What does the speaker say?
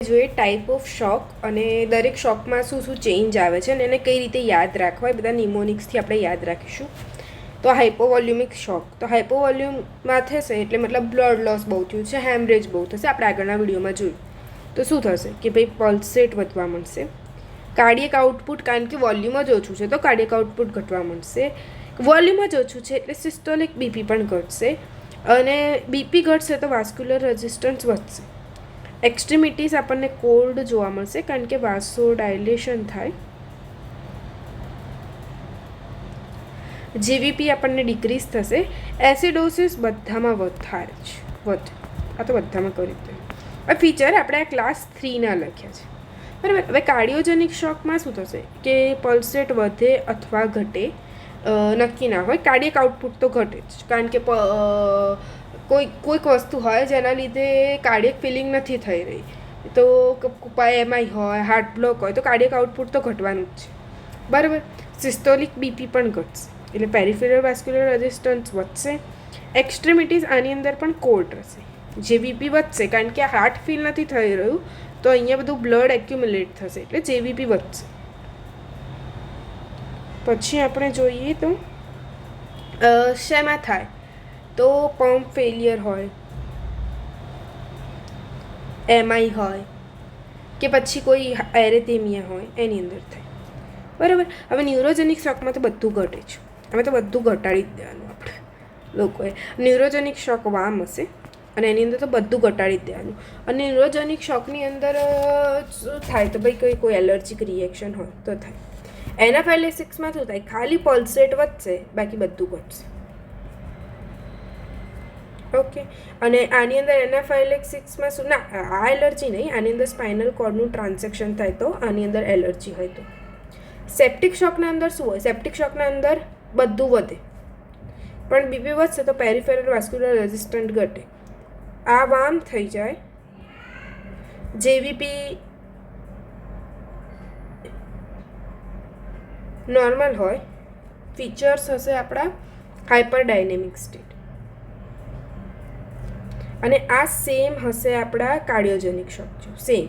જોઈએ type of શોક અને દરેક શોકમાં શું શું ચેન્જ આવે છે અને એને કઈ રીતે યાદ રાખવા એ બધા નિમોનિક્સથી આપણે યાદ રાખીશું. તો હાઇપોવોલ્યુમિક શોક, તો હાઇપોવોલ્યુમમાં થશે એટલે મતલબ બ્લડ લોસ બહુ થયું છે, હેમરેજ બહુ થશે. આપણે આગળના વિડીયોમાં જોયું. તો શું થશે કે ભાઈ પલ્સેટ વધવા માંડશે, કાર્ડિયક આઉટપુટ, કારણ કે વોલ્યુમ જ ઓછું છે તો કાર્ડિયક આઉટપુટ ઘટવા માંડશે. વોલ્યુમ જ ઓછું છે એટલે સિસ્ટોલિક બીપી પણ ઘટશે અને બીપી ઘટશે તો વાસ્ક્યુલર રેઝિસ્ટન્સ વધશે. એક્સ્ટ્રીમિટીઝ આપણને કોલ્ડ જોવા મળશે કારણ કે વાસોડાયલેશન થાય. જીવીપી આપણને ડિક્રીઝ થશે. એસિડોસિસ બધામાં વધારે છે, આ તો બધામાં કરી દીધું. આ ફીચર આપણે આ ક્લાસ 3ના લખ્યા છે, બરાબર. હવે કાર્ડિયોજેનિક શોકમાં શું થશે કે પલ્સેટ વધે અથવા ઘટે નક્કી ના હોય. કાર્ડિયક આઉટપુટ તો ઘટે જ, કારણ કે કોઈક વસ્તુ હોય જેના લીધે કાર્ડિયક ફિલિંગ નથી થઈ રહી, તો એમઆઈ હોય, હાર્ટ બ્લોક હોય તો કાર્ડિયક આઉટપુટ તો ઘટવાનું જ છે, બરાબર. સિસ્ટોલિક બીપી પણ ઘટશે એટલે પેરિફેરલ વાસ્ક્યુલર રેઝિસ્ટન્સ વધશે. એક્સ્ટ્રીમિટીઝ આની અંદર પણ કોલ્ડ રહેશે. જેવીપી વધશે કારણ કે હાર્ટ ફીલ નથી થઈ રહ્યું તો અહીંયા બધું બ્લડ એક્યુમ્યુલેટ થશે એટલે જેવીપી વધશે. પછી આપણે જોઈએ તો શેમાં થાય તો પંપ ફેલિયર હોય, એમઆઈ હોય કે પછી કોઈ એરેથેમિયા હોય એની અંદર થાય, બરાબર. હવે ન્યુરોજેનિક શોકમાં તો બધું ઘટે છે, અમે તો બધું ઘટાડી જ દેવાનું આપણે લોકોએ. ન્યુરોજેનિક શોક વામ હશે અને એની અંદર તો બધું ઘટાડી જ દેવાનું. અને ન્યુરોજેનિક શોકની અંદર શું થાય તો ભાઈ કોઈ એલર્જીક રિએક્શન હોય તો થાય. એનાફાઇલેક્સિસમાં શું થાય, ખાલી પલ્સેટ વધશે બાકી બધું ઘટશે, ઓકે. અને આની અંદર એનાફાઇલેક્સિસમાં શું ના, આ એલર્જી નહીં, આની અંદર સ્પાઇનલ કોર્ડનું ટ્રાન્ઝેક્શન થાય તો આની અંદર એલર્જી હોય તો. સેપ્ટિક શોકના અંદર શું હોય, સેપ્ટિક શોકના અંદર બધું વધે પણ બીપી વધશે તો પેરિફેરલ વાસ્ક્યુલર રેઝિસ્ટન્ટ ઘટે. આ વામ થઈ જાય. જેવીપી નોર્મલ હોય. ફીચર્સ હશે આપણા હાઇપર ડાયનેમિક સ્ટેટ અને આ સેમ હશે આપણા કાર્ડિયોજેનિક શોક, સેમ.